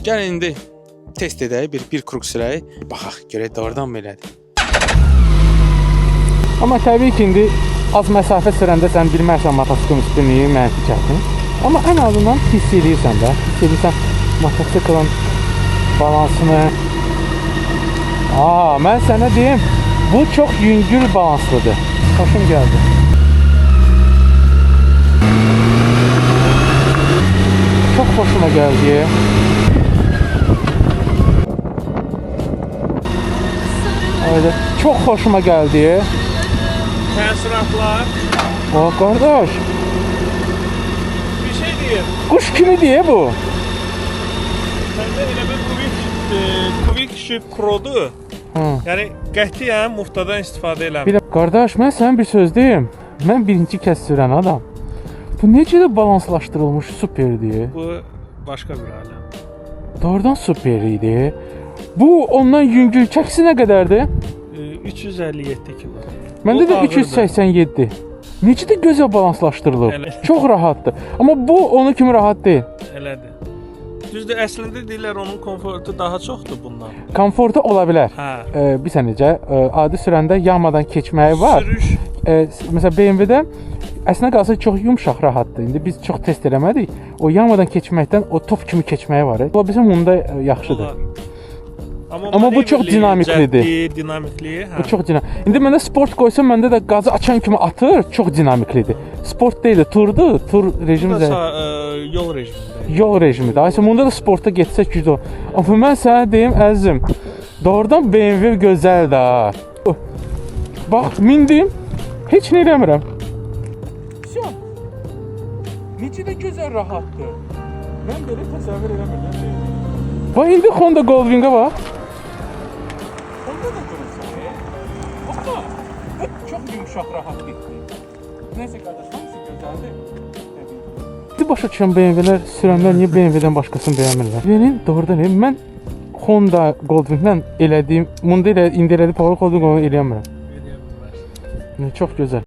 Gəl indi test edək, bir kruk sürək. Baxaq, görək doğrudan belədir. Amma təbii ki, indi az məsafə sürəndə sən bilmərsən mototsiklin üstünlüyü mənfi çətin. Amma ən azından hiss edirsən də. Hiss edirsən mototsiklin balansını. Mən sənə deyim, bu çox yüngül balanslıdır. Xoşum gəldi. Çox xoşuma gəldi. Öyle, çox xoşuma gəldi. Təəssüratlar. Qardaş. Bir şey deyim. Quş kimi diye bu. Səndə elə bir Quick Shift Pro-dur. Yəni qətiyyən muftadan istifadə eləmir. Qardaş, mən sənə bir söz deyim. Mən birinci kəs sürən adam. Bu necə də balanslaşdırılmış, superdir. Bu başqa bir aləm. Doğrudan super idi. Bu ondan yüngül. Çəkisi nə qədərdir? 357 kilo. Məndə də 287. Necə də gözəl balanslaşdırılıb. Elə. Çox rahatdır. Amma bu onun kimi rahat deyil. Elədir. Düzdür, əslində deyirlər onun komfortu daha çoxdur bundan. Komfortu ola bilər. Hə. Bir sənəcə adi sürəndə yamadan keçməyi var. Sürüş. Məsələn BMW-də əslində qalsa çox yumşaq, rahatdır. İndi biz çox test eləmədik. O yamadan keçməkdən o top kimi keçməyi var. Ola bilsin bunda yaxşıdır. Olar. Amma bu çox dinamiklidir. Dinamikliyi, hə. Bu çox dinamik. İndi məndə sport qoysam, məndə də qazı açan kimi atır, çox dinamiklidir. Sport deyil, turdur, tur rejimi də. Yol rejimində. Yol rejimidir. Aysə bunda da sportda getsək güclü. Amma mən sənə deyim əzizim, doğrudan BMW gözəldir. Bax, mindim, heç nə eləmirəm. Sən, necə də gözəl rahatdır. Mən belə təsəvvür eləmirəm. Bax, indi Honda Goldwing-ə bax. Honda da durursan, Amma çox yumuşaq, rahat getdi. Neyse qardaş, hamısı gözəldir. Başa düşən BMW-lər sürənlər niyə BMW-dən başqasını bəyənmirlər? Benim doğrudan mən Honda Goldwing-lə elədiyim, bunda indi elədi Power Goldwing-ı eləyə bilmirəm. Çox gözəl.